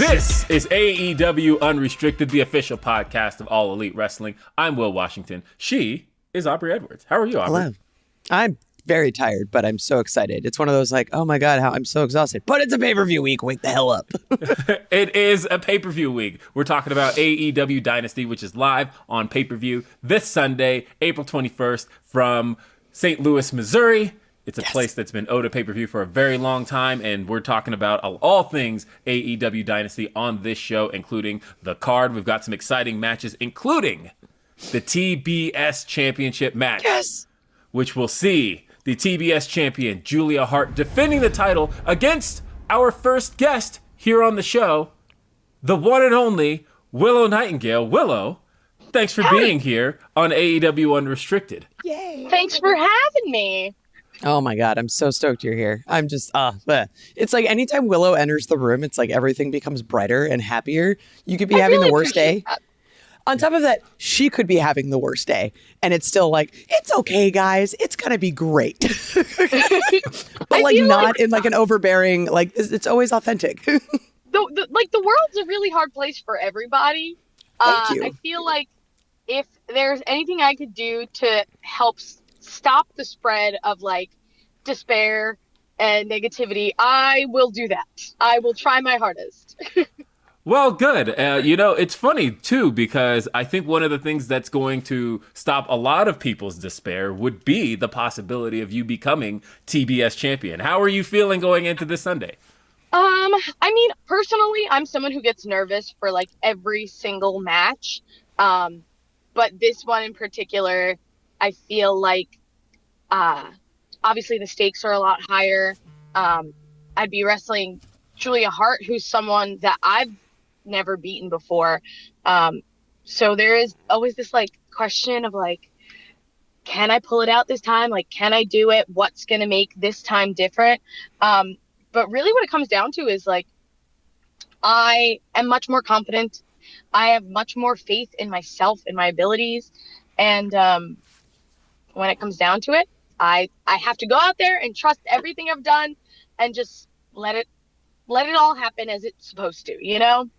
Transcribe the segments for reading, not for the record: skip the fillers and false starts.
This is AEW Unrestricted, the official podcast of All Elite Wrestling. I'm Will Washington. She is Aubrey Edwards. How are you, Aubrey? Hello. I'm very tired, but I'm so excited. It's one of those like, oh my God, I'm so exhausted. But it's a pay-per-view week. Wake the hell up. It is a pay-per-view week. We're talking about AEW Dynasty, which is live on pay-per-view this Sunday, April 21st from St. Louis, Missouri. It's a place that's been owed a pay-per-view for a very long time, and we're talking about all things AEW Dynasty on this show, including the card. We've got some exciting matches, including the TBS Championship match, which will see the TBS champion, Julia Hart, defending the title against our first guest here on the show, the one and only Willow Nightingale. Willow, thanks for being here on AEW Unrestricted. Yay! Thanks for having me. Oh my God, I'm so stoked you're here. I'm just, it's like anytime Willow enters the room, it's like everything becomes brighter and happier. You could be having the worst day. On top of that, she could be having the worst day. And it's still like, it's okay, guys. It's going to be great. But like not in like an overbearing, like it's always authentic. the world's a really hard place for everybody. Thank you. I feel like if there's anything I could do to help stop the spread of like despair and negativity, I will do that. I will try my hardest. Well, good. It's funny, too, because I think one of the things that's going to stop a lot of people's despair would be the possibility of you becoming TBS champion. How are you feeling going into this Sunday? Personally, I'm someone who gets nervous for like every single match. But this one in particular, I feel like obviously the stakes are a lot higher. I'd be wrestling Julia Hart, who's someone that I've never beaten before. So there is always this like question of like, can I pull it out this time? Like, can I do it? What's going to make this time different? But really what it comes down to is like, I am much more confident. I have much more faith in myself and my abilities. And when it comes down to it, I have to go out there and trust everything I've done and just let it all happen as it's supposed to, you know?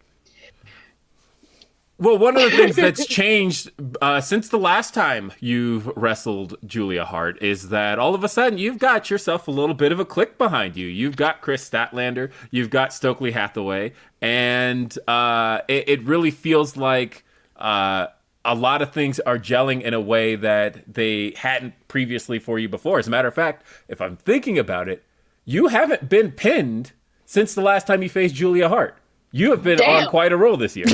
Well, one of the things that's changed since the last time you've wrestled Julia Hart is that all of a sudden you've got yourself a little bit of a clique behind you. You've got Kris Statlander, you've got Stokely Hathaway, and it really feels like a lot of things are gelling in a way that they hadn't previously for you before. As a matter of fact, if I'm thinking about it, you haven't been pinned since the last time you faced Julia Hart. You have been on quite a roll this year.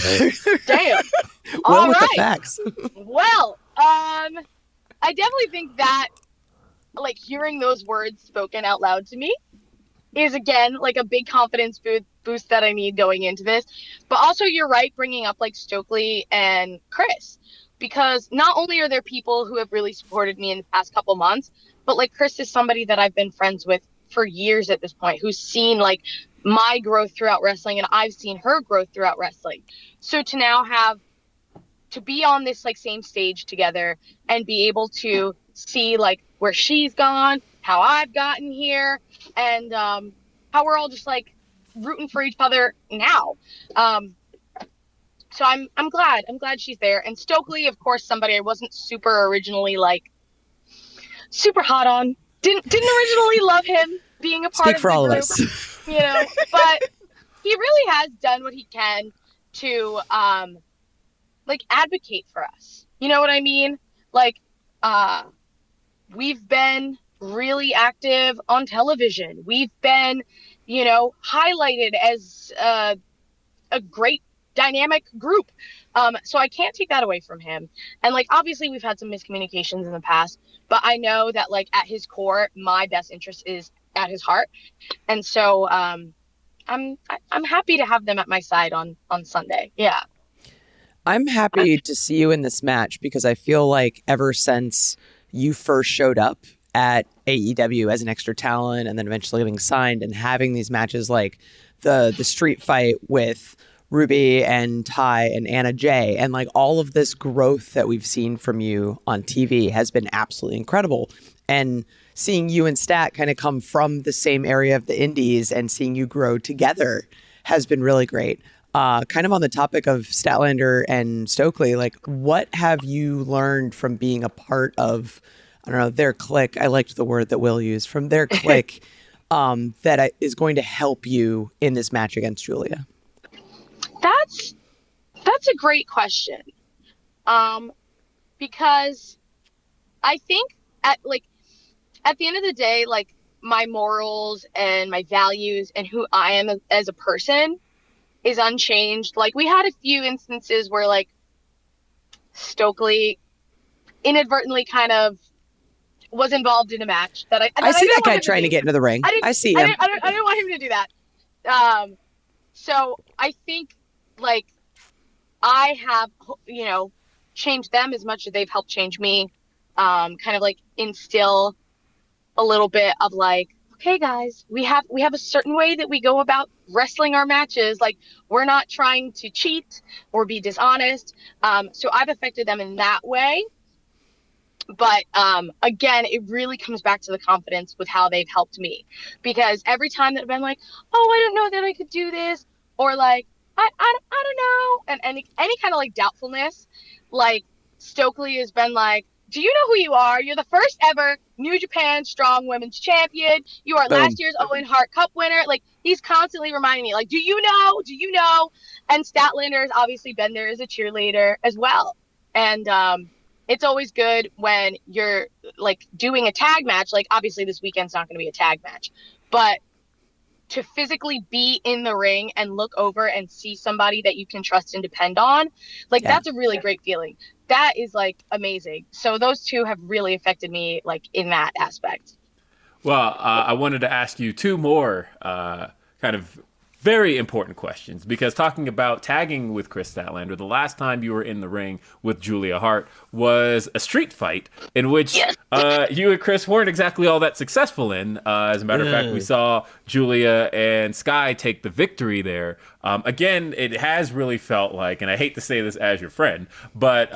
Damn. Well, with the facts. Well, I definitely think that, like, hearing those words spoken out loud to me is, again, like a big confidence boost that I need going into this. But also, you're right, bringing up, like, Stokely and Kris. Because not only are there people who have really supported me in the past couple months, but, like, Kris is somebody that I've been friends with for years at this point, who's seen, like, my growth throughout wrestling, and I've seen her growth throughout wrestling. So to now to be on this like same stage together and be able to see like where she's gone, how I've gotten here, and how we're all just like rooting for each other now. So I'm glad she's there. And Stokely, of course, somebody I wasn't super originally like super hot on. Didn't originally love him being a part Speak of for the all group. of us. You know, but he really has done what he can to, like, advocate for us. You know what I mean? Like, we've been really active on television. We've been, you know, highlighted as a great dynamic group. So I can't take that away from him. And, like, obviously we've had some miscommunications in the past, but I know that, like, at his core, my best interest is at his heart. And so I'm happy to have them at my side on Sunday. Yeah. I'm happy to see you in this match because I feel like ever since you first showed up at AEW as an extra talent and then eventually getting signed and having these matches like the street fight with Ruby and Ty and Anna Jay and like all of this growth that we've seen from you on TV has been absolutely incredible. And seeing you and Stat kind of come from the same area of the indies and seeing you grow together has been really great. Kind of on the topic of Statlander and Stokely, like, what have you learned from being a part of, I don't know, their clique? I liked the word that Will used, from their clique, is going to help you in this match against Julia? That's a great question. Because I think at the end of the day, like, my morals and my values and who I am as a person is unchanged. Like, we had a few instances where, like, Stokely inadvertently kind of was involved in a match that I see that guy trying to get into the ring. I see him. I didn't want him to do that. So I think, like, I have, changed them as much as they've helped change me. Kind of like instill a little bit of, like, okay, guys, we have a certain way that we go about wrestling our matches. Like, we're not trying to cheat or be dishonest. So I've affected them in that way. But again, it really comes back to the confidence with how they've helped me, because every time that I've been like, oh, I don't know that I could do this, or like, I don't know, and any kind of like doubtfulness, like, Stokely has been like, do you know who you are? You're the first ever New Japan Strong Women's Champion. You are last year's Owen Hart Cup winner. Like, he's constantly reminding me, like, do you know? Do you know? And Statlander has obviously been there as a cheerleader as well. And it's always good when you're, like, doing a tag match. Like, obviously this weekend's not going to be a tag match, but to physically be in the ring and look over and see somebody that you can trust and depend on, like, that's a really great feeling. That is, like, amazing. So those two have really affected me, like, in that aspect. Well, I wanted to ask you two more kind of very important questions, because talking about tagging with Kris Statlander, the last time you were in the ring with Julia Hart was a street fight in which you and Kris weren't exactly all that successful in. As a matter of fact, we saw Julia and Sky take the victory there. Again, it has really felt like, and I hate to say this as your friend, but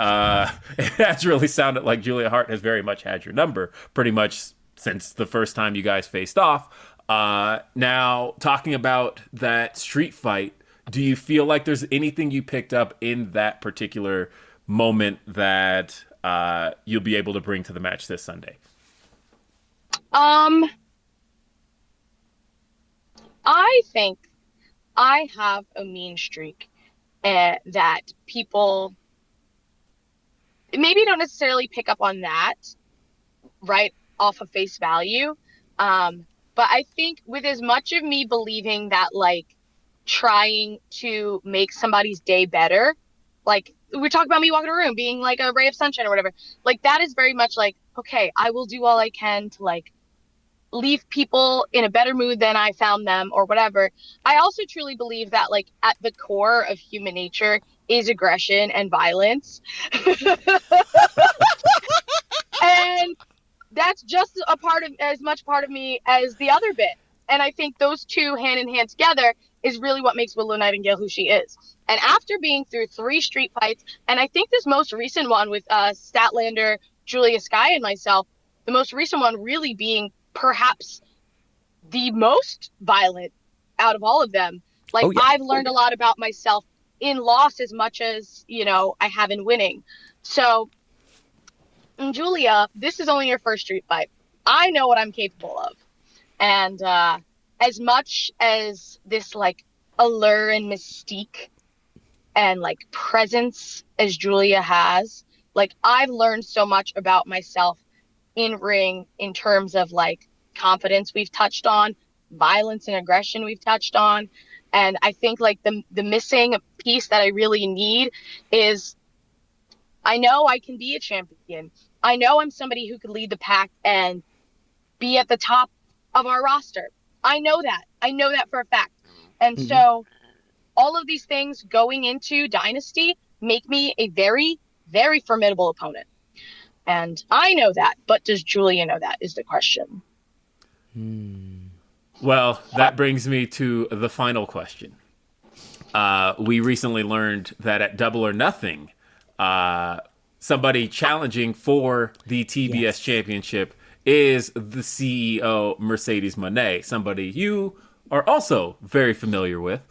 it has really sounded like Julia Hart has very much had your number pretty much since the first time you guys faced off. Now, talking about that street fight, do you feel like there's anything you picked up in that particular moment that you'll be able to bring to the match this Sunday? I think I have a mean streak that people maybe don't necessarily pick up on that right off of face value. But I think with as much of me believing that, like, trying to make somebody's day better, like, we talk about me walking a room being like a ray of sunshine or whatever, like, that is very much like, okay, I will do all I can to, like, leave people in a better mood than I found them or whatever. I also truly believe that, like, at the core of human nature is aggression and violence. And that's just as much part of me as the other bit. And I think those two hand in hand together is really what makes Willow Nightingale who she is. And after being through 3 street fights, and I think this most recent one with Statlander, Julia, Sky, and myself, the most recent one really being perhaps the most violent out of all of them. Like, I've learned a lot about myself in loss as much as, I have in winning. So, Julia, this is only your first street fight. I know what I'm capable of. And as much as this, like, allure and mystique and, like, presence as Julia has, like, I've learned so much about myself in ring in terms of, like, confidence we've touched on, violence and aggression we've touched on. And I think, like, the missing piece that I really need is, I know I can be a champion. I know I'm somebody who could lead the pack and be at the top of our roster. I know that. I know that for a fact. And so all of these things going into Dynasty make me a very, very formidable opponent. And I know that, but does Julia know that is the question. Well, that brings me to the final question. We recently learned that at Double or Nothing, somebody challenging for the TBS Championship is the CEO, Mercedes Moné, somebody you are also very familiar with.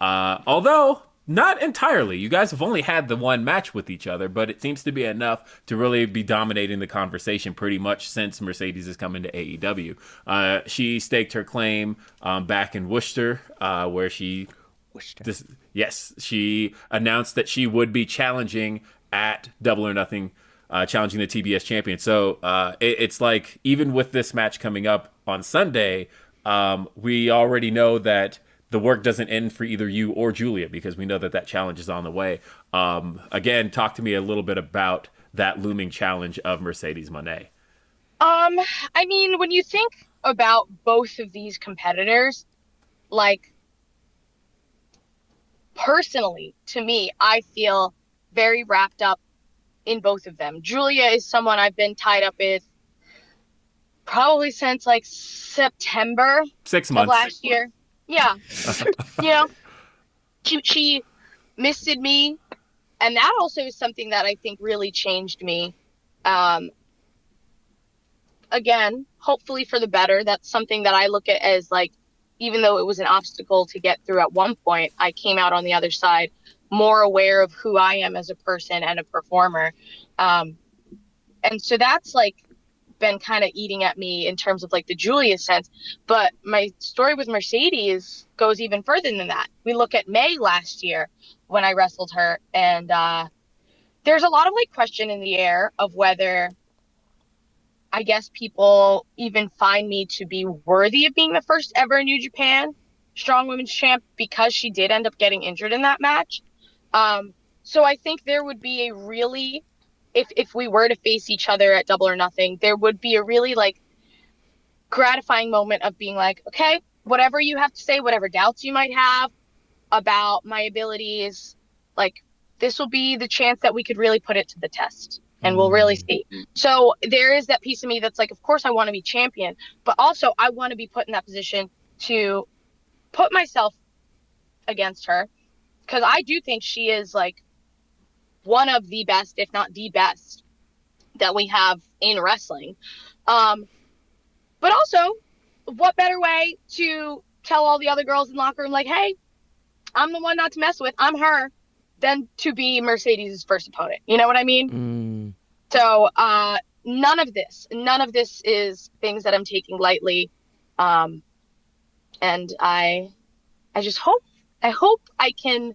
Although Not entirely. You guys have only had the one match with each other, but it seems to be enough to really be dominating the conversation pretty much since Mercedes has come into AEW. She staked her claim back in Worcester, where she she announced that she would be challenging at Double or Nothing, challenging the TBS champion. So it's like, even with this match coming up on Sunday, we already know that the work doesn't end for either you or Julia, because we know that challenge is on the way. Again, talk to me a little bit about that looming challenge of Mercedes Moné. I mean, when you think about both of these competitors, like, personally, to me, I feel very wrapped up in both of them. Julia is someone I've been tied up with probably since like September 6 months of last year. Yeah. You know, she misted me, and that also is something that I think really changed me. Again, hopefully for the better. That's something that I look at as, like, even though it was an obstacle to get through at one point, I came out on the other side more aware of who I am as a person and a performer. And so that's, like, been kind of eating at me in terms of, like, the Julia sense. But my story with Mercedes goes even further than that. We look at May last year when I wrestled her, and there's a lot of, like, question in the air of whether, I guess, people even find me to be worthy of being the first ever New Japan Strong Women's Champ, because she did end up getting injured in that match. So I think there would be a really, if we were to face each other at Double or Nothing, there would be a really, like, gratifying moment of being like, okay, whatever you have to say, whatever doubts you might have about my abilities, like, this will be the chance that we could really put it to the test. And we'll really see. So there is that piece of me that's like, of course I want to be champion, but also I want to be put in that position to put myself against her, because I do think she is, like, one of the best, if not the best, that we have in wrestling. But also, what better way to tell all the other girls in the locker room, like, hey, I'm the one not to mess with, I'm her, than to be Mercedes' first opponent. You know what I mean? So none of this is things that I'm taking lightly. And I just hope I can,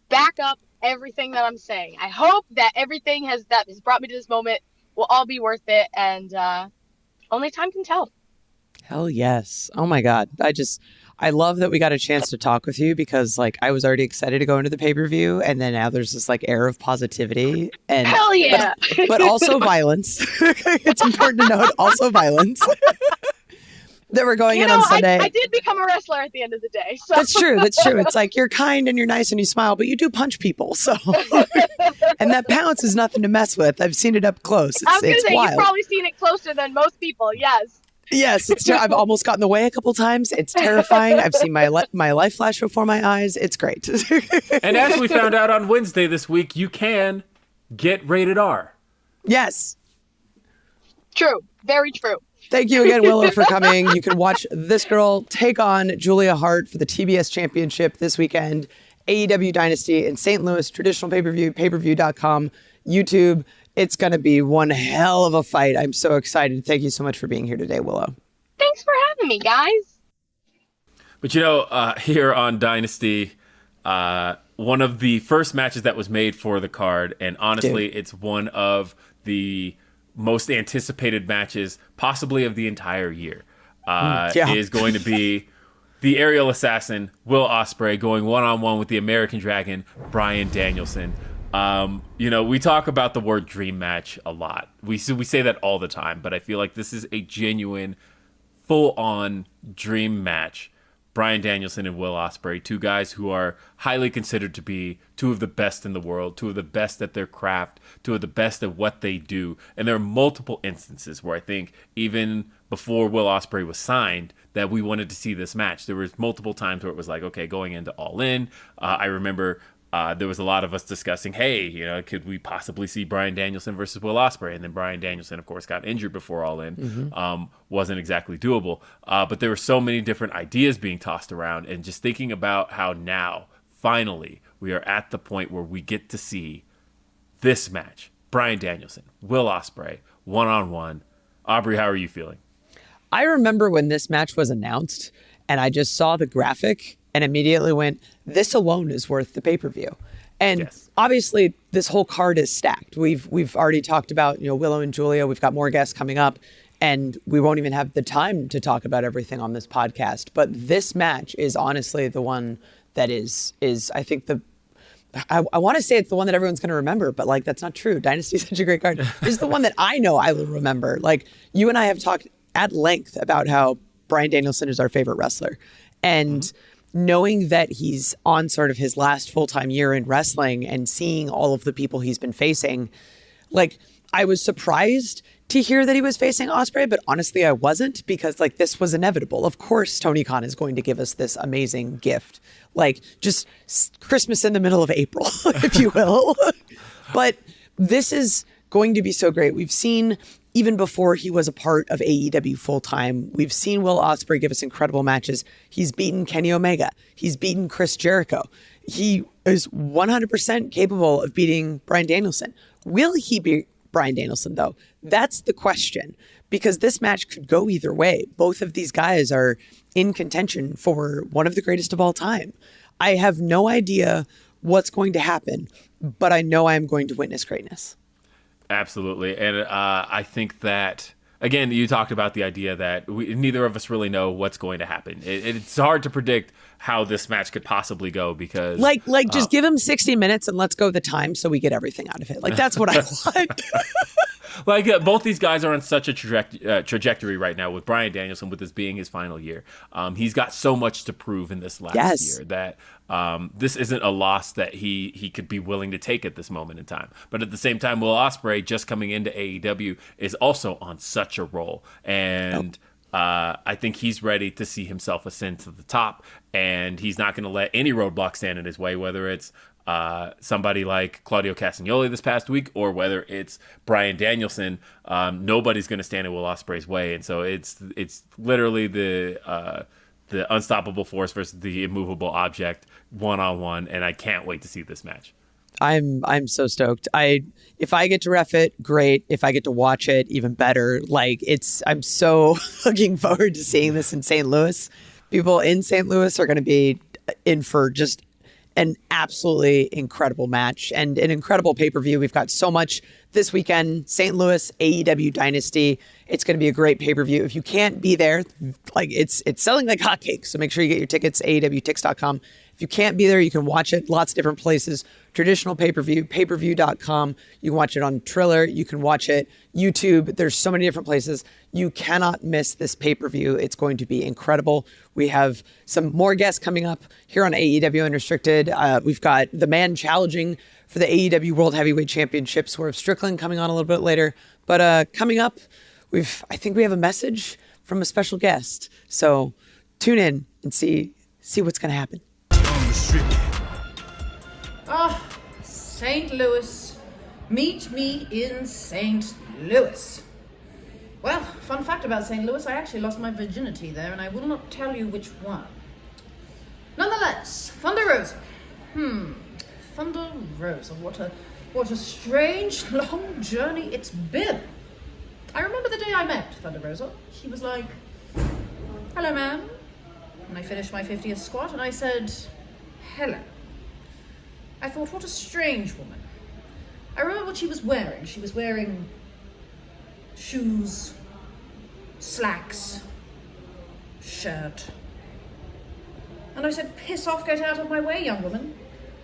back up everything that I'm saying. I hope that everything that has brought me to this moment will all be worth it, and only time can tell. Hell yes. Oh my God. I love that we got a chance to talk with you, because, like, I was already excited to go into the pay-per-view, and then now there's this, like, air of positivity and hell yeah, but also violence. It's important to note, also violence. That we're going in on Sunday. I did become a wrestler at the end of the day. So. That's true. It's like, you're kind and you're nice and you smile, but you do punch people. So, and that pounce is nothing to mess with. I've seen it up close. I was going to say, wild. You've probably seen it closer than most people. Yes. Yes, I've almost gotten in the way a couple times. It's terrifying. I've seen my life flash before my eyes. It's great. And as we found out on Wednesday this week, you can get rated R. Yes. True. Very true. Thank you again, Willow, for coming. You can watch this girl take on Julia Hart for the TBS Championship this weekend. AEW Dynasty in St. Louis, traditional pay-per-view, payperview.com, YouTube. It's going to be one hell of a fight. I'm so excited. Thank you so much for being here today, Willow. Thanks for having me, guys. But, here on Dynasty, one of the first matches that was made for the card, and honestly, it's one of the most anticipated matches possibly of the entire year, is going to be the aerial assassin, Will Ospreay, going one-on-one with the American Dragon, Bryan Danielson. We talk about the word dream match a lot. We say that all the time, but I feel like this is a genuine, full-on dream match. Bryan Danielson and Will Ospreay, two guys who are highly considered to be two of the best in the world, two of the best at their craft, two of the best at what they do. And there are multiple instances where I think even before Will Ospreay was signed that we wanted to see this match. There was multiple times where it was like, okay, going into All In. I remember there was a lot of us discussing, hey, could we possibly see Bryan Danielson versus Will Ospreay? And then Bryan Danielson, of course, got injured before All In. Wasn't exactly doable. But there were so many different ideas being tossed around. And just thinking about how now, finally, we are at the point where we get to see this match. Bryan Danielson, Will Ospreay, one-on-one. Aubrey, how are you feeling? I remember when this match was announced and I just saw the graphic and immediately went, this alone is worth the pay-per-view. And obviously this whole card is stacked. We've already talked about, Willow and Julia. We've got more guests coming up and we won't even have the time to talk about everything on this podcast. But this match is honestly the one that is I think I want to say it's the one that everyone's going to remember, but like, that's not true. Dynasty is such a great card. This is the one that I know I will remember. Like, you and I have talked at length about how Bryan Danielson is our favorite wrestler. And knowing that he's on sort of his last full-time year in wrestling and seeing all of the people he's been facing, like, I was surprised to hear that he was facing Ospreay, but honestly, I wasn't, because like, this was inevitable. Of course, Tony Khan is going to give us this amazing gift, like just Christmas in the middle of April, if you will. But this is going to be so great. We've seen, even before he was a part of AEW full-time, we've seen Will Ospreay give us incredible matches. He's beaten Kenny Omega. He's beaten Chris Jericho. He is 100% capable of beating Bryan Danielson. Will he beat Bryan Danielson, though? That's the question, because this match could go either way. Both of these guys are in contention for one of the greatest of all time. I have no idea what's going to happen, but I know I'm going to witness greatness. Absolutely. And I think that, again, you talked about the idea that neither of us really know what's going to happen. It's hard to predict how this match could possibly go, because just give him 60 minutes and let's go the time so we get everything out of it. Like, that's what I want. Both these guys are on such a trajectory right now, with Bryan Danielson, with this being his final year. He's got so much to prove in this last year that this isn't a loss that he could be willing to take at this moment in time. But at the same time, Will Ospreay, just coming into AEW, is also on such a roll. And I think he's ready to see himself ascend to the top, and he's not going to let any roadblock stand in his way, whether it's somebody like Claudio Castagnoli this past week, or whether it's Bryan Danielson. Nobody's going to stand in Will Ospreay's way, and so it's literally the unstoppable force versus the immovable object, one-on-one, and I can't wait to see this match. I'm so stoked. If I get to ref it, great. If I get to watch it, even better. Like, I'm so looking forward to seeing this in St. Louis. People in St. Louis are going to be in for just an absolutely incredible match and an incredible pay-per-view. We've got so much this weekend. St. Louis, AEW Dynasty. It's going to be a great pay-per-view. If you can't be there, like, it's selling like hotcakes. So make sure you get your tickets, AEWTix.com. If you can't be there, you can watch it lots of different places. Traditional pay-per-view, payperview.com. You can watch it on Triller. You can watch it YouTube. There's so many different places. You cannot miss this pay-per-view. It's going to be incredible. We have some more guests coming up here on AEW Unrestricted. We've got the man challenging for the AEW World Heavyweight Championship, Swerve Strickland, coming on a little bit later. But coming up, I think we have a message from a special guest. So tune in and see what's going to happen. St. Louis. Meet me in St. Louis. Well, fun fact about St. Louis, I actually lost my virginity there, and I will not tell you which one. Nonetheless, Thunder Rosa. Thunder Rosa. What a strange, long journey it's been. I remember the day I met Thunder Rosa. She was like, "Hello, ma'am." And I finished my 50th squat, and I said, "Hello." I thought, what a strange woman. I remember what she was wearing. She was wearing shoes, slacks, shirt. And I said, "Piss off, get out of my way, young woman.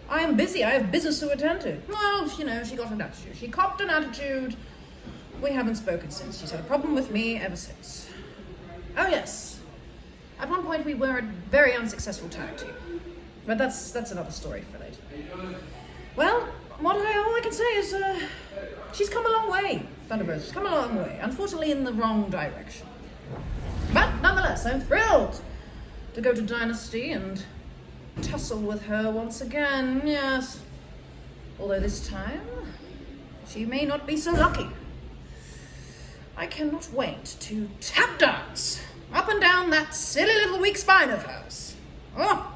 I am busy, I have business to attend to." Well, she got an attitude. She copped an attitude. We haven't spoken since. She's had a problem with me ever since. Oh yes. At one point we were a very unsuccessful tag team. But that's another story for later. Well, all I can say is she's come a long way, Thunder Rosa. She's come a long way. Unfortunately in the wrong direction. But nonetheless, I'm thrilled to go to Dynasty and tussle with her once again, yes. Although this time, she may not be so lucky. I cannot wait to tap dance up and down that silly little weak spine of hers. Oh,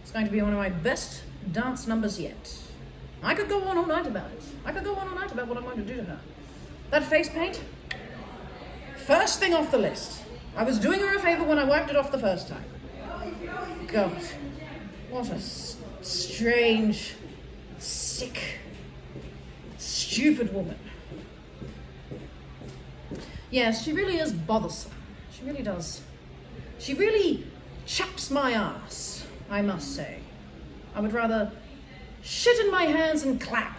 it's going to be one of my best dance numbers yet. I could go on all night about it. I could go on all night about what I'm going to do to her. That face paint, first thing off the list. I was doing her a favor when I wiped it off the first time. God, what a strange, sick, stupid woman. Yes, she really is bothersome. She really does. She really chaps my ass, I must say. I would rather shit in my hands and clap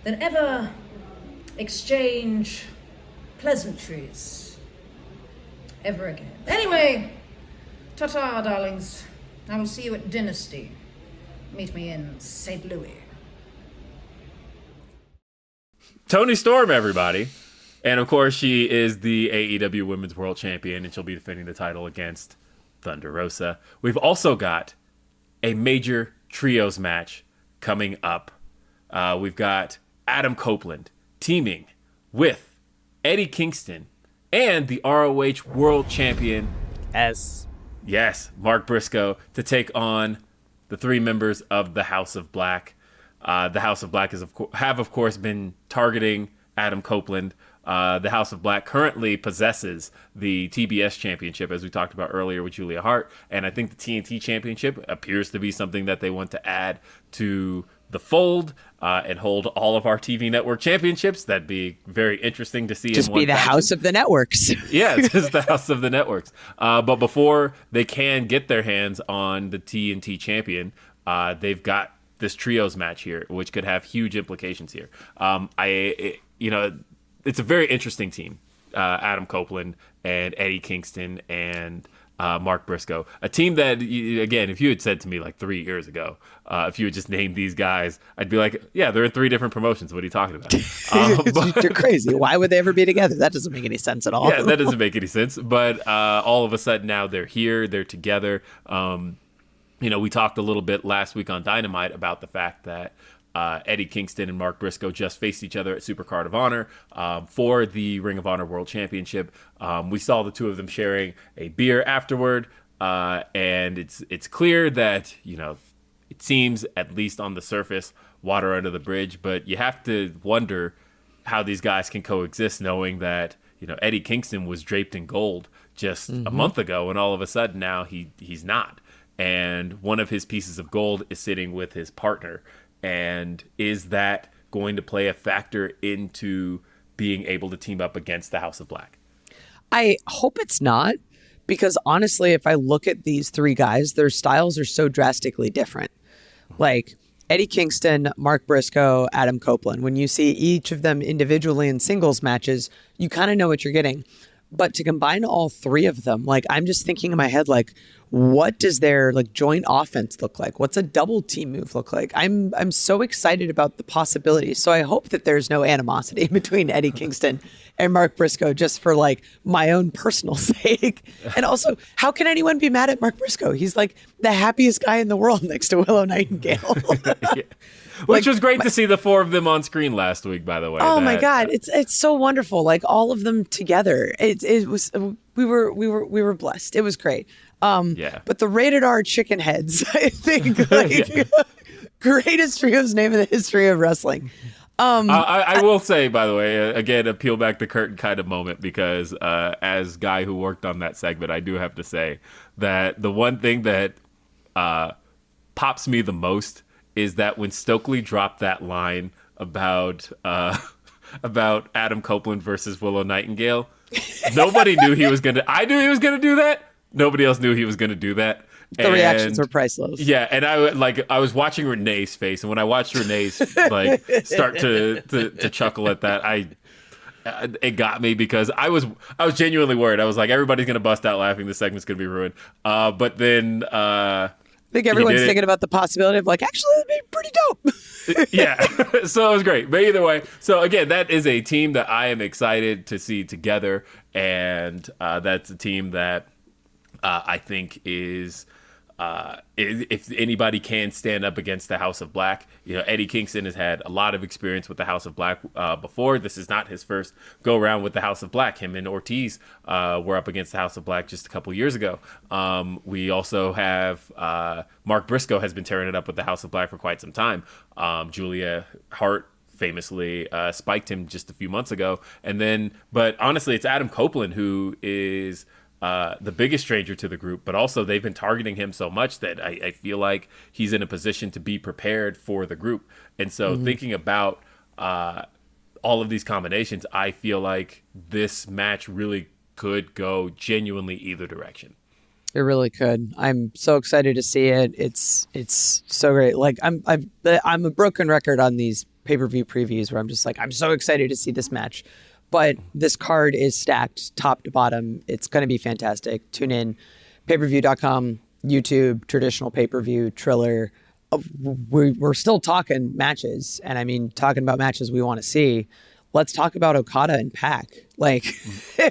than ever exchange pleasantries ever again. Anyway, ta-ta, darlings. I will see you at Dynasty. Meet me in St. Louis. Toni Storm, everybody. And of course, she is the AEW Women's World Champion, and she'll be defending the title against Thunder Rosa. We've also got a major trios match coming up. We've got Adam Copeland teaming with Eddie Kingston and the ROH World Champion. Yes, Mark Briscoe, to take on the three members of the House of Black. The House of Black have, of course, been targeting Adam Copeland. The House of Black currently possesses the TBS Championship, as we talked about earlier with Julia Hart, and I think the TNT Championship appears to be something that they want to add to the fold and hold all of our TV network championships. That'd be very interesting to see. Just be the House of the networks. Yeah, it's just the House of the networks. But before they can get their hands on the TNT champion, they've got this trios match here, which could have huge implications here. It's a very interesting team. Adam Copeland and Eddie Kingston and Mark Briscoe. A team that, again, if you had said to me like 3 years ago, if you had just named these guys, I'd be like, yeah, they're in 3 different promotions. What are you talking about? You're crazy. Why would they ever be together? That doesn't make any sense at all. Yeah, that doesn't make any sense. But all of a sudden now they're here. They're together. We talked a little bit last week on Dynamite about the fact that Eddie Kingston and Mark Briscoe just faced each other at Supercard of Honor for the Ring of Honor World Championship. We saw the two of them sharing a beer afterward, and it's clear that, it seems, at least on the surface, water under the bridge, but you have to wonder how these guys can coexist, knowing that, Eddie Kingston was draped in gold just a month ago, and all of a sudden now he's not. And one of his pieces of gold is sitting with his partner. And is that going to play a factor into being able to team up against the House of Black? I hope it's not, because honestly, if I look at these three guys, their styles are so drastically different. Like Eddie Kingston, Mark Briscoe, Adam Copeland. When you see each of them individually in singles matches, you kind of know what you're getting. But to combine all three of them, I'm just thinking in my head, what does their joint offense look like? What's a double team move look like? I'm so excited about the possibilities. So I hope that there's no animosity between Eddie Kingston and Mark Briscoe, just for my own personal sake. And also, how can anyone be mad at Mark Briscoe? He's the happiest guy in the world next to Willow Nightingale. Yeah. Which was great to see the 4 of them on screen last week, by the way. Oh my God, it's so wonderful! All of them together. It was we were blessed. It was great. Yeah. But the rated R chicken heads, I think, greatest trios name in the history of wrestling. I will say, by the way, again, a peel back the curtain kind of moment, because as guy who worked on that segment, I do have to say that the one thing that pops me the most is that when Stokely dropped that line about Adam Copeland versus Willow Nightingale, nobody knew he was gonna. I knew he was gonna do that. Nobody else knew he was gonna do that. The reactions were priceless. Yeah, and I was watching Renee's face, and when I watched Renee's start to chuckle at that, it got me, because I was genuinely worried. I was like, everybody's gonna bust out laughing. This segment's gonna be ruined. But then I think everyone's thinking about the possibility of actually that'd be pretty dope. Yeah, so it was great. But either way, so again, that is a team that I am excited to see together, and that's a team that I think is if anybody can stand up against the House of Black, Eddie Kingston has had a lot of experience with the House of Black before. This is not his first go around with the House of Black. Him and Ortiz were up against the House of Black just a couple years ago. We also have Mark Briscoe has been tearing it up with the House of Black for quite some time. Julia Hart famously spiked him just a few months ago. But honestly, it's Adam Copeland who is the biggest stranger to the group, but also they've been targeting him so much that I feel like he's in a position to be prepared for the group. And so thinking about all of these combinations, I feel like this match really could go genuinely either direction. It really could. I'm so excited to see it. It's so great. Like I'm a broken record on these pay-per-view previews where I'm just like, I'm so excited to see this match. But this card is stacked top to bottom. It's going to be fantastic. Tune in, payperview.com, YouTube, traditional pay-per-view, Triller. We're still talking matches. And I mean, talking about matches we want to see. Let's talk about Okada and Pac. Like,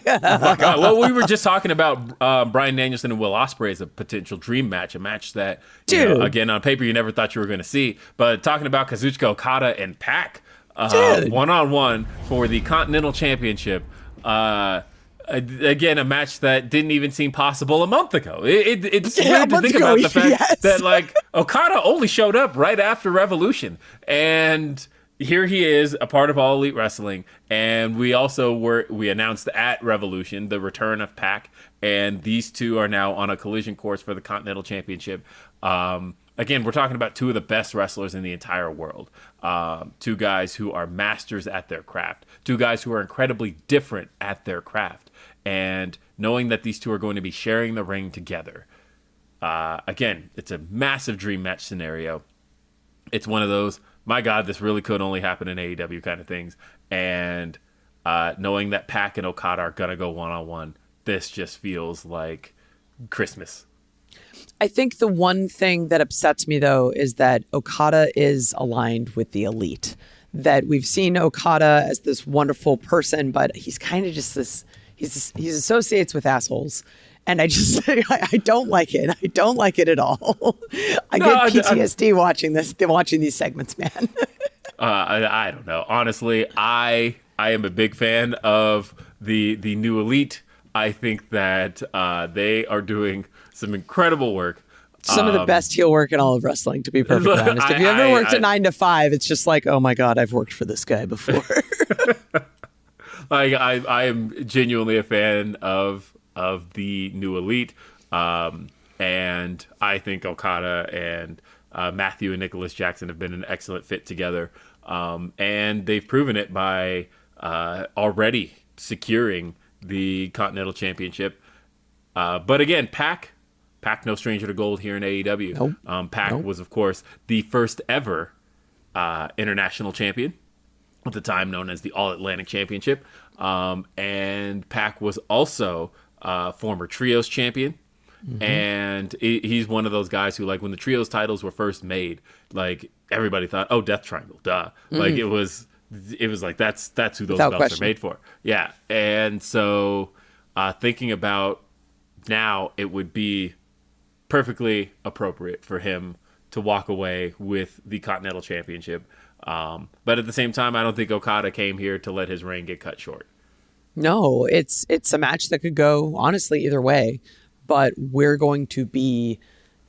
well, we were just talking about Bryan Danielson and Will Ospreay as a potential dream match, a match that, again, on paper, you never thought you were going to see. But talking about Kazuchika Okada and Pac, one-on-one for the Continental Championship. Again, a match that didn't even seem possible a month ago. It's weird to think about the fact that, like, Okada only showed up right after Revolution. And here he is, a part of All Elite Wrestling. And we announced at Revolution the return of Pac. And these two are now on a collision course for the Continental Championship. Again, we're talking about two of the best wrestlers in the entire world. Two guys who are masters at their craft. Two guys who are incredibly different at their craft. And knowing that these two are going to be sharing the ring together. Again, it's a massive dream match scenario. It's one of those, my God, this really could only happen in AEW kind of things. And knowing that Pac and Okada are going to go one-on-one, this just feels like Christmas. I think the one thing that upsets me, though, is that Okada is aligned with the elite. That we've seen Okada as this wonderful person, but he's kind of just this, he associates with assholes. And I don't like it. I don't like it at all. I get PTSD watching these segments, man. I don't know. Honestly, I am a big fan of the new elite. I think that they are doing some incredible work. Some of the best heel work in all of wrestling, to be perfectly honest. If you ever worked a 9 to 5, it's just like, oh my God, I've worked for this guy before. I am genuinely a fan of the new elite. And I think Okada and Matthew and Nicholas Jackson have been an excellent fit together. And they've proven it by already securing the Continental Championship. But again, Pac, no stranger to gold here in AEW. Nope. Pac was, of course, the first ever international champion, at the time known as the All Atlantic Championship. And Pac was also former Trios champion. Mm-hmm. And he's one of those guys who, like, when the Trios titles were first made, like, everybody thought, oh, Death Triangle, duh. Mm-hmm. Like, it was like, that's who those belts are made for. Yeah. And so thinking about now, it would be perfectly appropriate for him to walk away with the Continental Championship. But at the same time, I don't think Okada came here to let his reign get cut short. No, it's a match that could go, honestly, either way. But we're going to be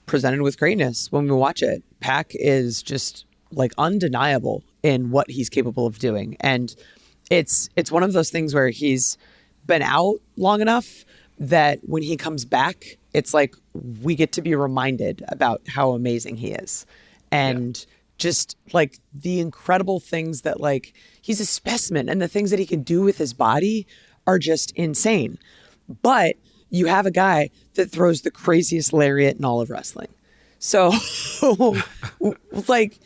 presented with greatness when we watch it. Pac is just, like, undeniable in what he's capable of doing. And it's one of those things where he's been out long enough that when he comes back, it's like we get to be reminded about how amazing he is. And just, like, the incredible things that, like, he's a specimen, and the things that he can do with his body are just insane. But you have a guy that throws the craziest lariat in all of wrestling. So, like,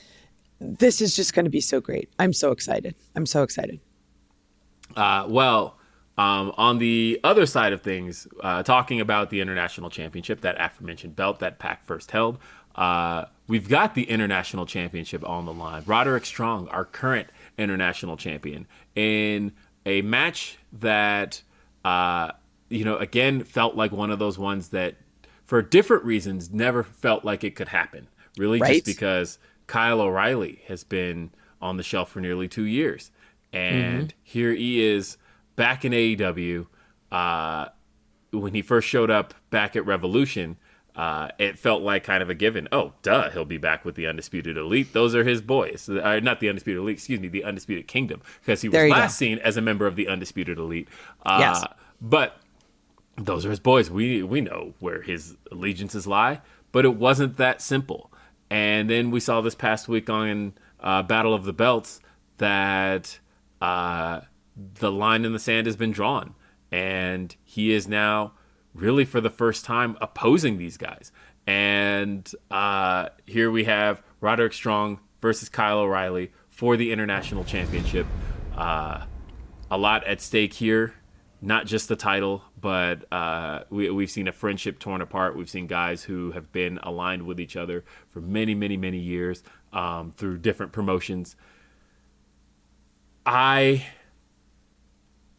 this is just going to be so great. I'm so excited. On the other side of things, talking about the International Championship, that aforementioned belt that Pac first held, we've got the International Championship on the line. Roderick Strong, our current International Champion, in a match that, again, felt like one of those ones that, for different reasons, never felt like it could happen. Really, Right. just because Kyle O'Reilly has been on the shelf for nearly 2 years. And here he is back in AEW. When he first showed up back at Revolution, it felt like kind of a given. Oh, duh, he'll be back with the Undisputed Elite. Those are his boys. Not the Undisputed Elite, excuse me, the Undisputed Kingdom. Because he was last seen as a member of the Undisputed Elite. Yes. But those are his boys. We know where his allegiances lie. But it wasn't that simple. And then we saw this past week on Battle of the Belts that the line in the sand has been drawn. And he is now really for the first time opposing these guys. And here we have Roderick Strong versus Kyle O'Reilly for the International Championship. A lot at stake here. Not just the title, but we've seen a friendship torn apart. We've seen guys who have been aligned with each other for many, many, many years through different promotions. I'm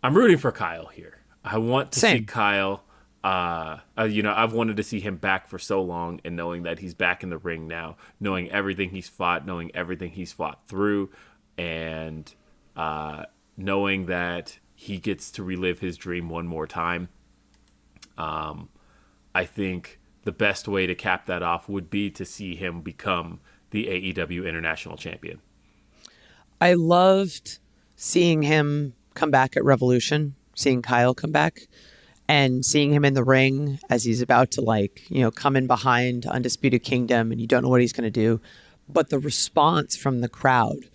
rooting for Kyle here. I want to see Kyle. I've wanted to see him back for so long, and knowing that he's back in the ring now, knowing everything he's fought, knowing everything he's fought through, and knowing that he gets to relive his dream one more time. I think the best way to cap that off would be to see him become the AEW International Champion. I loved seeing him come back at Revolution, seeing Kyle come back, and seeing him in the ring as he's about to come in behind Undisputed Kingdom, and you don't know what he's going to do. But the response from the crowd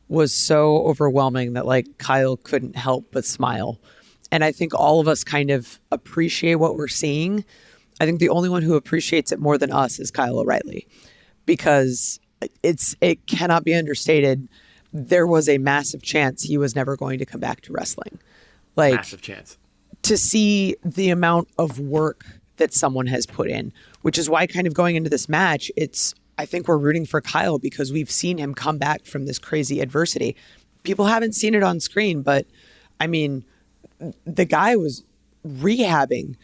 was so overwhelming that Kyle couldn't help but smile. And I think all of us kind of appreciate what we're seeing. I think the only one who appreciates it more than us is Kyle O'Reilly, because it cannot be understated. There was a massive chance he was never going to come back to wrestling. Massive chance. To see the amount of work that someone has put in, which is why kind of going into this match, I think we're rooting for Kyle because we've seen him come back from this crazy adversity. People haven't seen it on screen, but I mean, the guy was rehabbing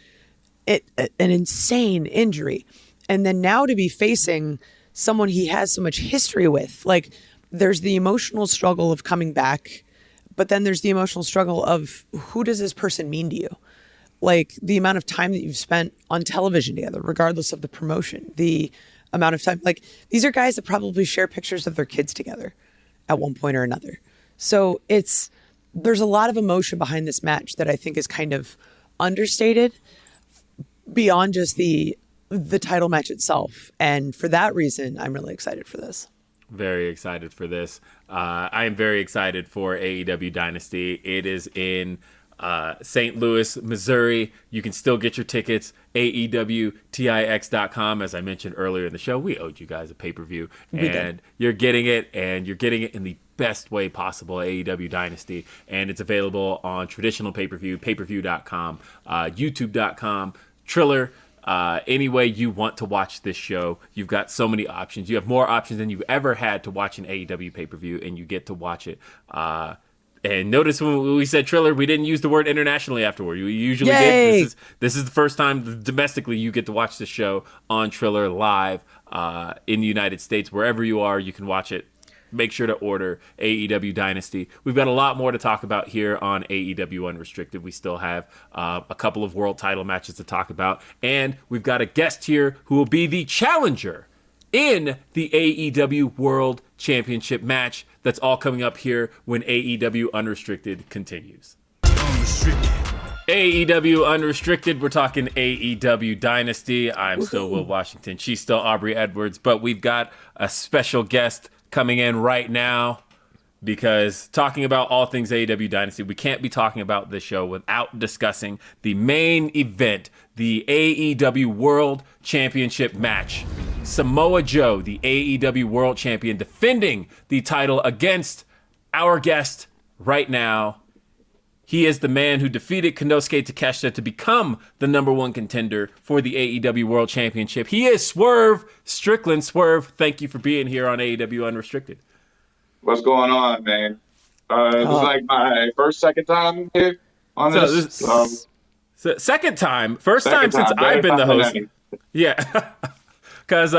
an insane injury. And then now to be facing someone he has so much history with, there's the emotional struggle of coming back, but then there's the emotional struggle of who does this person mean to you? The amount of time that you've spent on television together, regardless of the promotion, the amount of time, these are guys that probably share pictures of their kids together at one point or another. So there's a lot of emotion behind this match that I think is kind of understated beyond just the title match itself. And for that reason, I'm really excited for this. Very excited for this. I am very excited for AEW Dynasty. It is in St. Louis, Missouri. You can still get your tickets. AEWTIX.com. As I mentioned earlier in the show, we owed you guys a pay-per-view. And you're getting it, and you're getting it in the best way possible, AEW Dynasty. And it's available on traditional pay-per-view, payperview.com, youtube.com, Triller. Any way you want to watch this show, you've got so many options. You have more options than you've ever had to watch an AEW pay-per-view, and you get to watch it. And notice when we said Triller, we didn't use the word internationally afterward. We usually did. This is the first time domestically you get to watch the show on Triller live in the United States. Wherever you are, you can watch it. Make sure to order AEW Dynasty. We've got a lot more to talk about here on AEW Unrestricted. We still have a couple of world title matches to talk about. And we've got a guest here who will be the challenger in the AEW World Championship match. That's all coming up here when AEW Unrestricted continues. AEW Unrestricted, we're talking AEW Dynasty. I'm still Will Washington. She's still Aubrey Edwards. But we've got a special guest coming in right now because talking about all things AEW Dynasty, we can't be talking about this show without discussing the main event, the AEW World Championship match. Samoa Joe, the AEW World Champion, defending the title against our guest right now. He is the man who defeated Konosuke Takeshita to become the number one contender for the AEW World Championship. He is Swerve Strickland. Swerve, thank you for being here on AEW Unrestricted. What's going on, man? This is my second time here on this. Second time. First time since I've been the host. Yeah. Because,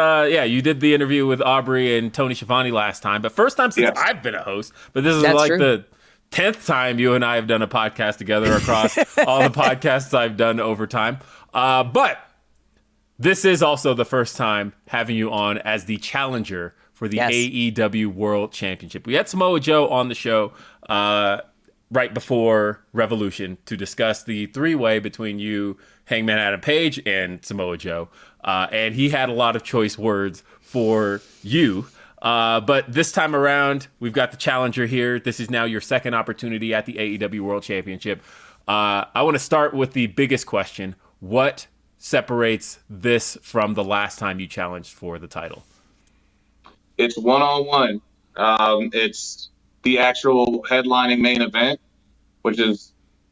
you did the interview with Aubrey and Tony Schiavone last time, but first time since I've been a host. But this is That's like true. the 10th time you and I have done a podcast together across all the podcasts I've done over time. But this is also the first time having you on as the challenger for the AEW World Championship. We had Samoa Joe on the show right before Revolution to discuss the three-way between you, Hangman Adam Page, and Samoa Joe. And he had a lot of choice words for you. But this time around, we've got the challenger here. This is now your second opportunity at the AEW World Championship. I want to start with the biggest question. What separates this from the last time you challenged for the title? It's one-on-one. It's the actual headlining main event, which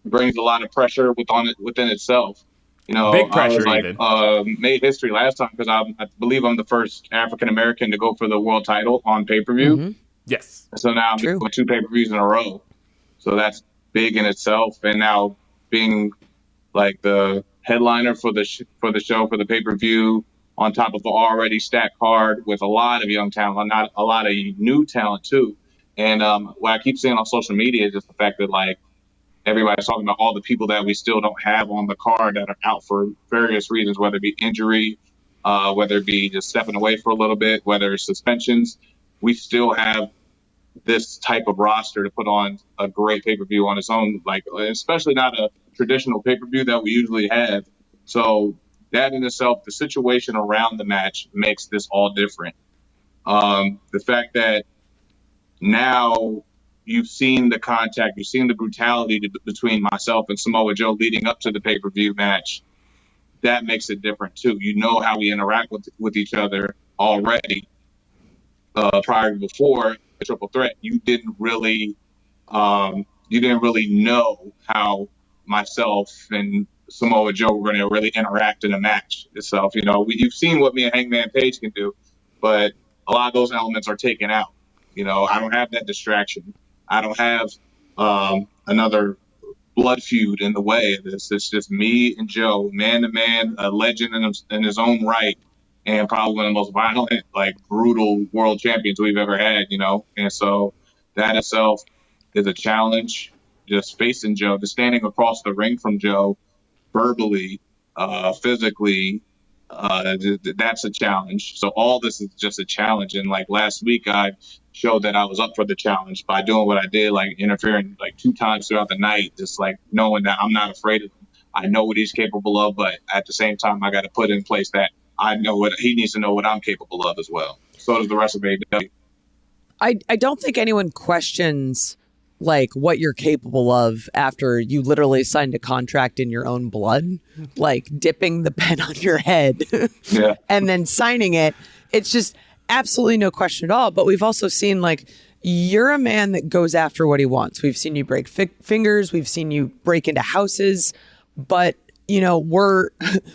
brings a lot of pressure within itself. You know, big pressure, I was made history last time because I believe I'm the first African American to go for the world title on pay-per-view. Mm-hmm. Yes. So now I'm doing 2 pay-per-views in a row. So that's big in itself. And now being like the headliner for the show, for the pay-per-view, on top of an already stacked card with a lot of young talent, not a lot of new talent too. And what I keep seeing on social media is just the fact that like everybody's talking about all the people that we still don't have on the card that are out for various reasons, whether it be injury, whether it be just stepping away for a little bit, whether it's suspensions. We still have this type of roster to put on a great pay-per-view on its own, like especially not a traditional pay-per-view that we usually have. So that in itself, the situation around the match makes this all different. The fact that now you've seen the contact, you've seen the brutality between myself and Samoa Joe leading up to the pay-per-view match, that makes it different too. You know how we interact with each other already. Prior to before the triple threat, you didn't really know how myself and Samoa Joe were going to really interact in a match itself. You know, you've seen what me and Hangman Page can do, but a lot of those elements are taken out. You know, I don't have that distraction. I don't have another blood feud in the way of this. It's just me and Joe, man to man, a legend in his own right, and probably one of the most violent, like brutal world champions we've ever had, you know? And so that itself is a challenge, just facing Joe, just standing across the ring from Joe, verbally, physically, that's a challenge. So all this is just a challenge. And like last week, I showed that I was up for the challenge by doing what I did, like interfering like 2 times throughout the night, just like knowing that I'm not afraid of him. I know what he's capable of, but at the same time, I got to put in place that I know what he needs to know what I'm capable of as well. So does the rest of AEW. I don't think anyone questions like what you're capable of after you literally signed a contract in your own blood, like dipping the pen on your head and then signing it. It's just absolutely no question at all. But we've also seen like you're a man that goes after what he wants. We've seen you break fingers. We've seen you break into houses. But, you know,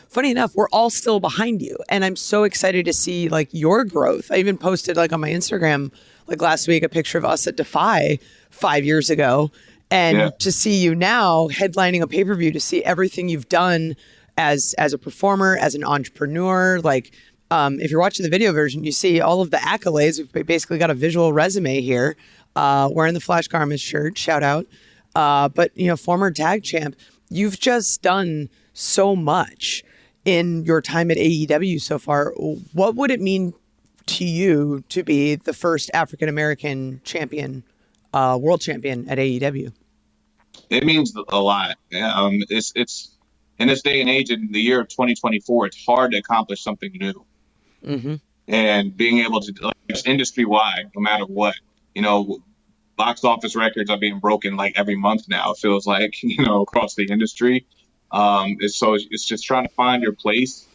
funny enough, we're all still behind you. And I'm so excited to see like your growth. I even posted like on my Instagram like last week a picture of us at Defy 5 years ago, and to see you now headlining a pay-per-view, to see everything you've done as a performer, as an entrepreneur. Like if you're watching the video version, you see all of the accolades. We've basically got a visual resume here, wearing the Flash Garments shirt, shout out. But you know, former tag champ, you've just done so much in your time at AEW so far. What would it mean to you to be the first African-American champion, world champion at AEW? It means a lot. It's in this day and age, in the year of 2024, it's hard to accomplish something new. Mm-hmm. And being able to, like, it's industry-wide, no matter what, you know, box office records are being broken like every month now. It feels like, you know, across the industry. It's just trying to find your place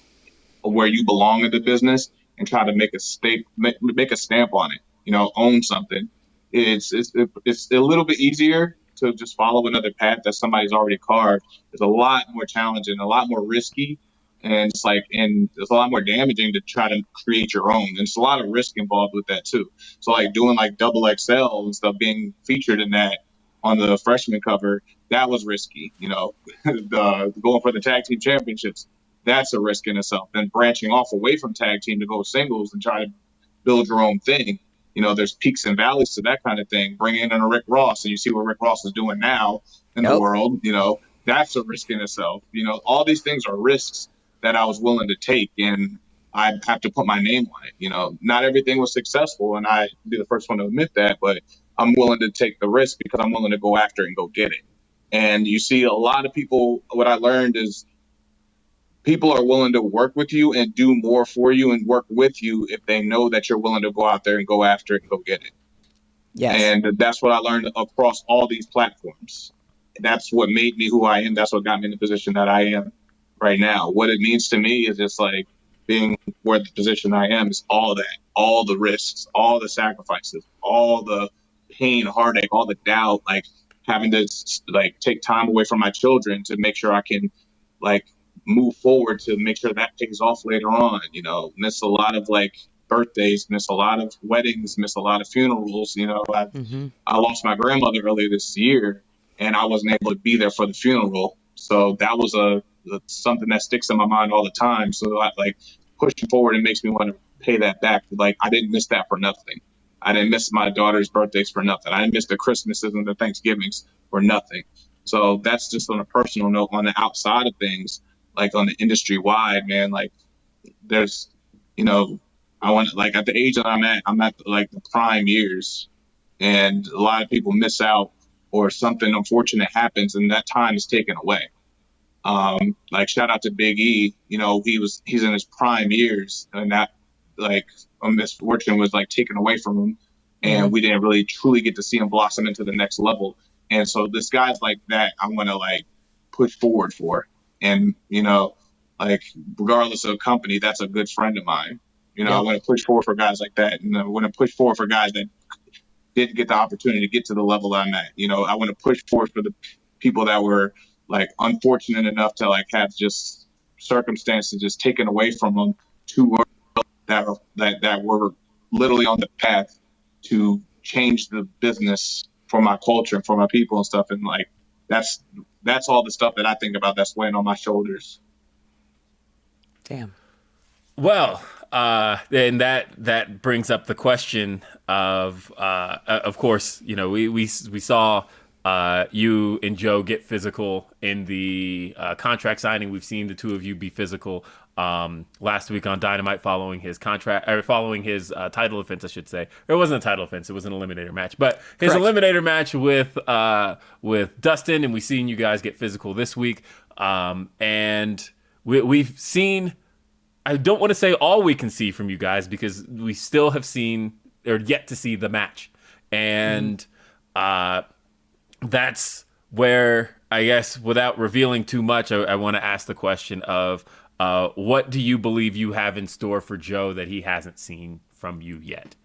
where you belong in the business and try to make a stamp on it, you know, own something. It's a little bit easier to just follow another path that somebody's already carved. It's a lot more challenging, a lot more risky, and it's a lot more damaging to try to create your own. And it's a lot of risk involved with that too. So like doing like double XL and stuff, being featured in that on the freshman cover, that was risky, you know. Going for the tag team championships, that's a risk in itself. Then branching off away from tag team to go singles and try to build your own thing. There's peaks and valleys to that kind of thing. Bringing in a Rick Ross, and you see what Rick Ross is doing now in the world. That's a risk in itself. All these things are risks that I was willing to take, and I have to put my name on it. Not everything was successful, and I'd be the first one to admit that, but I'm willing to take the risk because I'm willing to go after it and go get it. And you see a lot of people, what I learned is people are willing to work with you and do more for you and work with you if they know that you're willing to go out there and go after it and go get it. Yes. And that's what I learned across all these platforms. That's what made me who I am. That's what got me in the position that I am right now. What it means to me is just like being where the position I am is all that, all the risks, all the sacrifices, all the pain, heartache, all the doubt, like having to like take time away from my children to make sure I can like move forward to make sure that pays off later on, miss a lot of like birthdays, miss a lot of weddings, miss a lot of funerals. I lost my grandmother earlier this year and I wasn't able to be there for the funeral. So that was something that sticks in my mind all the time. So I like pushing forward, it makes me want to pay that back. Like I didn't miss that for nothing. I didn't miss my daughter's birthdays for nothing. I didn't miss the Christmases and the Thanksgivings for nothing. So that's just on a personal note. On the outside of things, like on the industry wide, man, like there's, I want like at the age that I'm at like the prime years, and a lot of people miss out or something unfortunate happens and that time is taken away. Like shout out to Big E, he's in his prime years and that like a misfortune was like taken away from him and we didn't really truly get to see him blossom into the next level. And so this guy's like that I'm going to like push forward for. And, like regardless of company, that's a good friend of mine. I want to push forward for guys like that. And I want to push forward for guys that didn't get the opportunity to get to the level I'm at. I want to push forward for the people that were like unfortunate enough to like have just circumstances just taken away from them to that were literally on the path to change the business for my culture and for my people and stuff. And like, that's all the stuff that I think about that's weighing on my shoulders. Damn. Well, and that brings up the question of course, we saw you and Joe get physical in the contract signing. We've seen the two of you be physical last week on Dynamite following his title defense, I should say. It wasn't a title defense; it was an eliminator match. But his Correct. eliminator match with Dustin, and we've seen you guys get physical this week. And we've seen. I don't want to say all we can see from you guys because we still have seen or yet to see the match, and that's where I guess without revealing too much, I want to ask the question of what do you believe you have in store for Joe that he hasn't seen from you yet?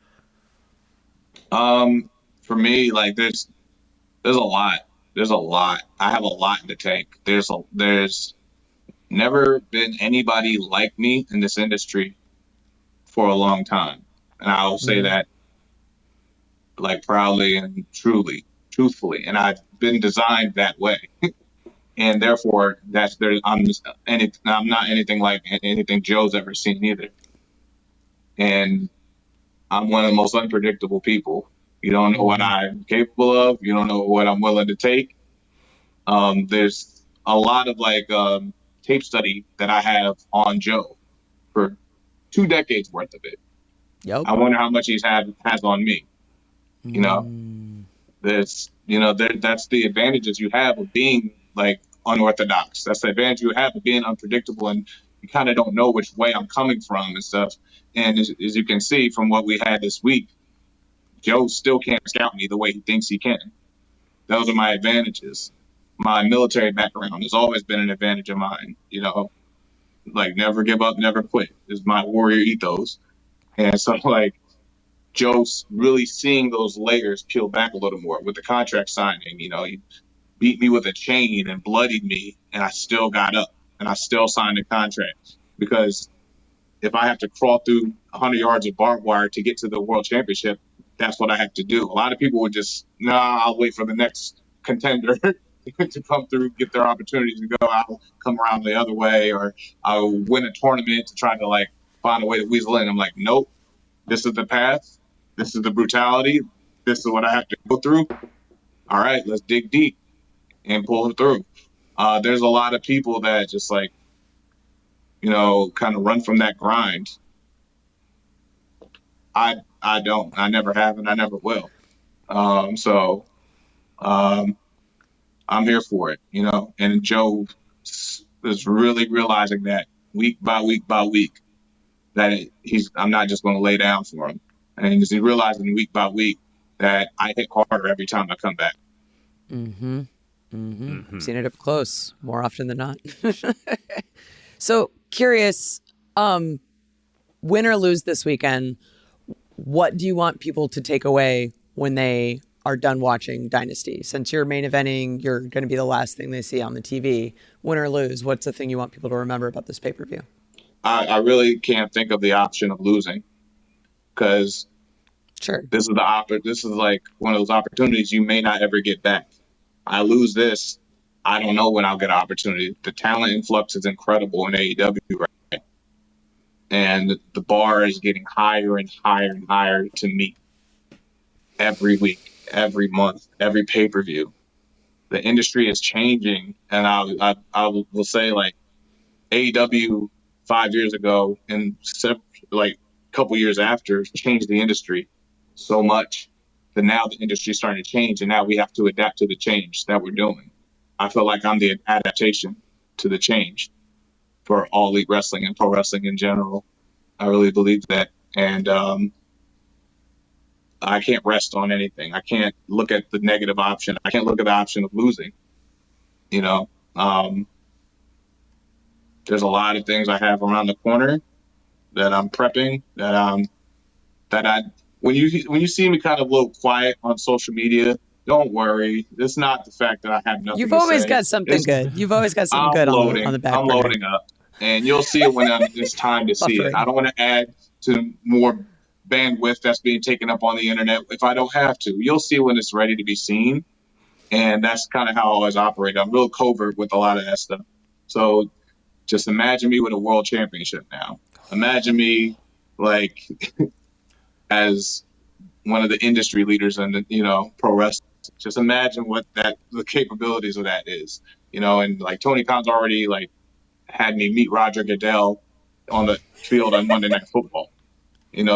For me, like there's a lot. There's a lot. I have a lot in the tank. There's never been anybody like me in this industry for a long time. And I will say that like proudly and truthfully. And I've been designed that way. And therefore I'm not anything like anything Joe's ever seen either. And I'm one of the most unpredictable people. You don't know what I'm capable of. You don't know what I'm willing to take. There's a lot of like tape study that I have on Joe for 2 decades worth of it. Yep. I wonder how much he has on me. That's the advantages you have of being like unorthodox. That's the advantage you have of being unpredictable, and you kind of don't know which way I'm coming from and stuff. And as you can see from what we had this week, Joe still can't scout me the way he thinks he can. Those are my advantages. My military background has always been an advantage of mine. Like never give up, never quit is my warrior ethos. And so like Joe's really seeing those layers peel back a little more with the contract signing. He beat me with a chain and bloodied me, and I still got up and I still signed a contract because if I have to crawl through 100 yards of barbed wire to get to the world championship, that's what I have to do. A lot of people would just, I'll wait for the next contender. to come through, get their opportunities to go. I'll come around the other way, or I'll win a tournament to try to like find a way to weasel in. I'm like, nope, this is the path. This is the brutality. This is what I have to go through. All right, let's dig deep and pull it through. There's a lot of people that just like, kind of run from that grind. I don't. I never have, and I never will. So I'm here for it, And Joe is really realizing that week by week by week that I'm not just going to lay down for him, and he's realizing week by week that I hit harder every time I come back. Mm-hmm. Seen it up close more often than not. So curious, win or lose this weekend, what do you want people to take away when they are done watching Dynasty? Since you're main eventing, you're going to be the last thing they see on the TV. Win or lose, what's the thing you want people to remember about this pay-per-view? I really can't think of the option of losing, because sure, this is like one of those opportunities you may not ever get back. I lose this, I don't know when I'll get an opportunity. The talent influx is incredible in AEW right now, and the bar is getting higher and higher and higher to meet every week, every month, every pay-per-view. The industry is changing, and I will say, like, AEW 5 years ago and like a couple years after changed the industry so much that now the industry is starting to change, and now we have to adapt to the change that we're doing. I feel like I'm the adaptation to the change for All Elite Wrestling and pro wrestling in general. I really believe that. And I can't rest on anything. I can't look at the negative option. I can't look at the option of losing. There's a lot of things I have around the corner that I'm prepping, when you see me kind of a little quiet on social media, don't worry. It's not the fact that I have nothing. You've always got something good. You've always got something good on the back I'm burner. loading up, and you'll see it when it's time to see it. I don't want to add to more bandwidth that's being taken up on the internet if I don't have to. You'll see when it's ready to be seen, and that's kind of how I always operate. I'm real covert with a lot of that stuff. So just imagine me with a world championship now. Imagine me like as one of the industry leaders in the, pro wrestling. Just imagine what the capabilities of that is, and like Tony Khan's already like had me meet Roger Goodell on the field on Monday Night Football,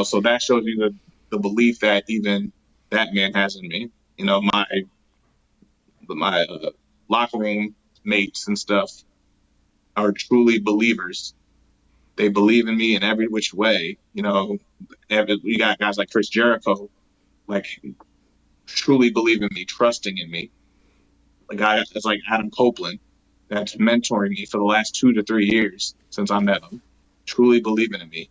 so that shows you the belief that even that man has in me. My locker room mates and stuff are truly believers. They believe in me in every which way. We got guys like Chris Jericho, like truly believe in me, trusting in me. A guy that's like Adam Copeland, that's mentoring me for the last 2 to 3 years since I met him, truly believing in me.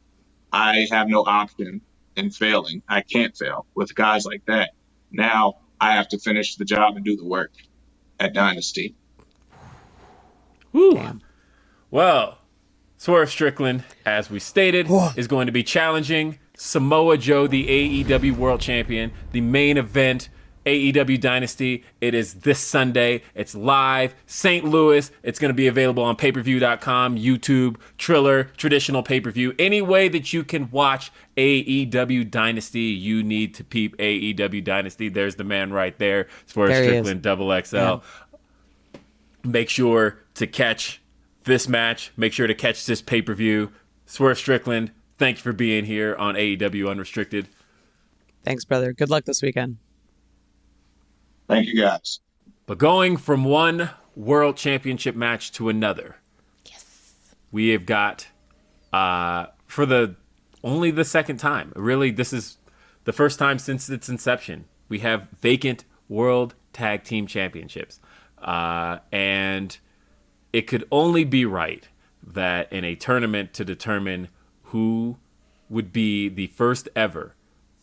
I have no option in failing. I can't fail with guys like that. Now I have to finish the job and do the work at Dynasty. Woo. Damn. Well, Swerve Strickland, as we stated, is going to be challenging Samoa Joe, the AEW World Champion, the main event, AEW Dynasty. It is this Sunday. It's live, St. Louis. It's going to be available on payperview.com, YouTube, Triller, traditional pay-per-view. Any way that you can watch AEW Dynasty, you need to peep AEW Dynasty. There's the man right there, Swerve Strickland, Double XL. Yeah. Make sure to catch this match. Make sure to catch this pay-per-view. Swerve Strickland, thank you for being here on AEW Unrestricted. Thanks, brother. Good luck this weekend. Thank you, guys. But going from one world championship match to another, we have got, for only the second time, really, this is the first time since its inception, we have vacant World Tag Team Championships. And it could only be right that in a tournament to determine who would be the first ever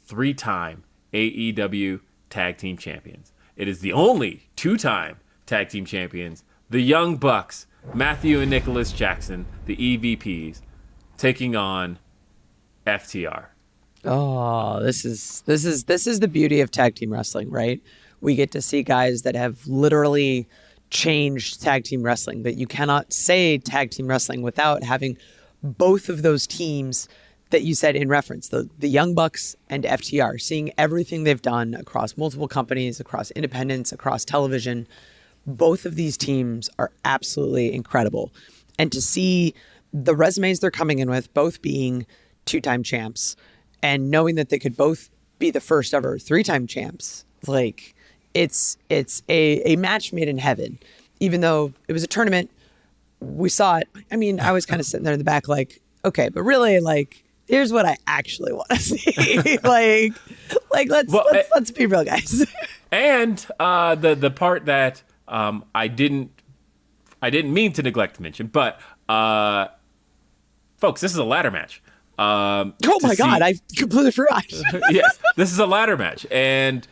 3-time AEW Tag Team Champions. It is the only 2-time Tag Team Champions, the Young Bucks, Matthew and Nicholas Jackson, the EVPs, taking on FTR. Oh, this is the beauty of tag team wrestling, right? We get to see guys that have literally changed tag team wrestling, that you cannot say tag team wrestling without having both of those teams that you said in reference, the Young Bucks and FTR, seeing everything they've done across multiple companies, across independents, across television. Both of these teams are absolutely incredible. And to see the resumes they're coming in with, both being 2-time champs, and knowing that they could both be the first ever 3-time champs, like it's a match made in heaven. Even though it was a tournament, we saw it. I mean, I was kind of sitting there in the back like, okay, but really, like, here's what I actually want to see. let's be real, guys. And the part that I didn't mean to neglect to mention, but folks, this is a ladder match. Oh my God, I completely forgot. Yes, this is a ladder match, and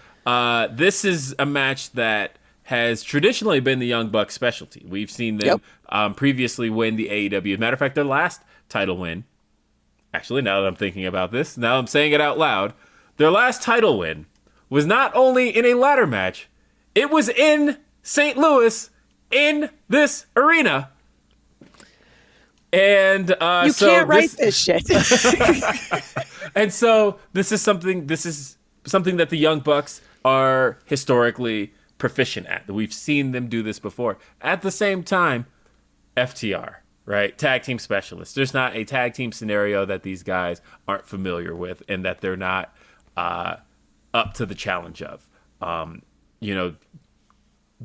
this is a match that has traditionally been the Young Bucks' specialty. We've seen them previously win the AEW. Matter of fact, their last title win, actually, now that I'm thinking about this, now I'm saying it out loud, their last title win was not only in a ladder match, it was in St. Louis in this arena. And you can't write this shit. And so this is something that the Young Bucks are historically proficient at. We've seen them do this before. At the same time, FTR, right? Tag team specialists. There's not a tag team scenario that these guys aren't familiar with and that they're not up to the challenge of.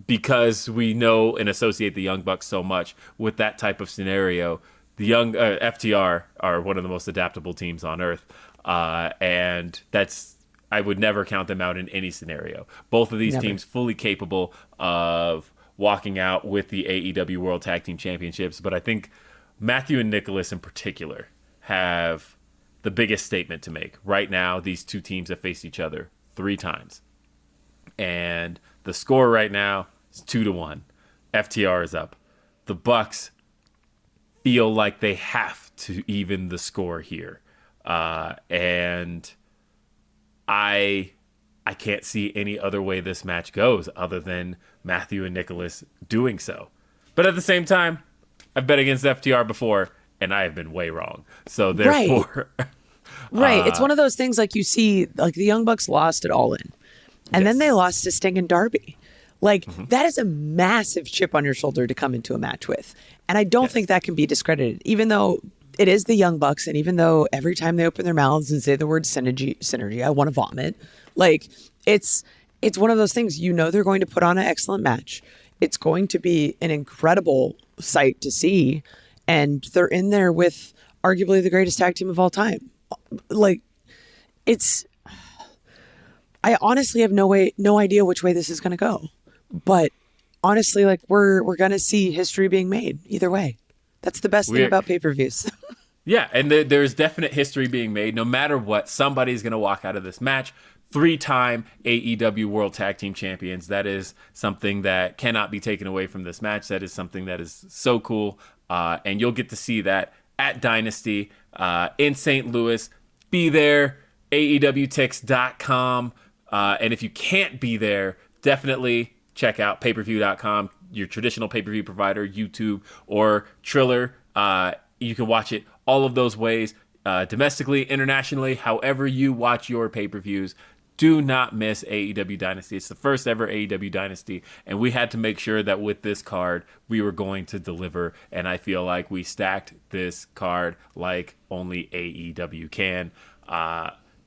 Because we know and associate the Young Bucks so much with that type of scenario, the young FTR are one of the most adaptable teams on earth. And I would never count them out in any scenario. Both of these teams fully capable of walking out with the AEW World Tag Team Championships. But I think Matthew and Nicholas in particular have the biggest statement to make. Right now, these two teams have faced each other 3 times. And the score right now is 2-1. FTR is up. The Bucks feel like they have to even the score here. And I can't see any other way this match goes other than Matthew and Nicholas doing so. But at the same time, I've bet against FTR before, and I have been way wrong. So therefore... Right. It's one of those things like you see, like the Young Bucks lost it All In. And then they lost to Sting and Darby. That is a massive chip on your shoulder to come into a match with. And I don't think that can be discredited, even though it is the Young Bucks. And even though every time they open their mouths and say the word synergy, I want to vomit. It's one of those things, they're going to put on an excellent match. It's going to be an incredible sight to see. And they're in there with arguably the greatest tag team of all time. I honestly have no idea which way this is going to go. But honestly, we're going to see history being made either way. That's the best thing about pay-per-views. Yeah, and there's definite history being made. No matter what, somebody's going to walk out of this match 3-time AEW World Tag Team Champions. That is something that cannot be taken away from this match. That is something that is so cool. And you'll get to see that at Dynasty in St. Louis. Be there, AEWTix.com. And if you can't be there, definitely check out payperview.com, your traditional pay-per-view provider, YouTube, or Triller. You can watch it all of those ways, domestically, internationally, however you watch your pay-per-views. Do not miss AEW Dynasty. It's the first ever AEW Dynasty, and we had to make sure that with this card, we were going to deliver, and I feel like we stacked this card like only AEW can.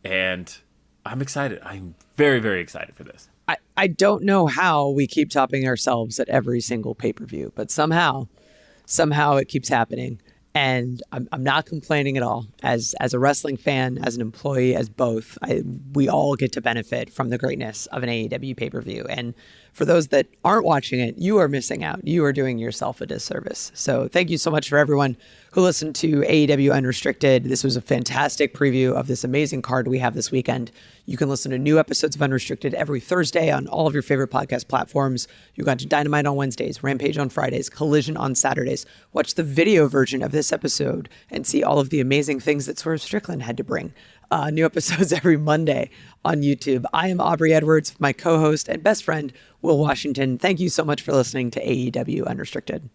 And I'm excited. I'm very, very excited for this. I don't know how we keep topping ourselves at every single pay-per-view, but somehow it keeps happening. And I'm not complaining at all. As a wrestling fan, as an employee, as both, we all get to benefit from the greatness of an AEW pay-per-view. And for those that aren't watching it, you are missing out. You are doing yourself a disservice. So thank you so much for everyone who listened to AEW Unrestricted. This was a fantastic preview of this amazing card we have this weekend. You can listen to new episodes of Unrestricted every Thursday on all of your favorite podcast platforms. You got to Dynamite on Wednesdays, Rampage on Fridays, Collision on Saturdays. Watch the video version of this episode and see all of the amazing things that Swerve Strickland had to bring. New episodes every Monday on YouTube. I am Aubrey Edwards, my co-host and best friend, Will Washington. Thank you so much for listening to AEW Unrestricted.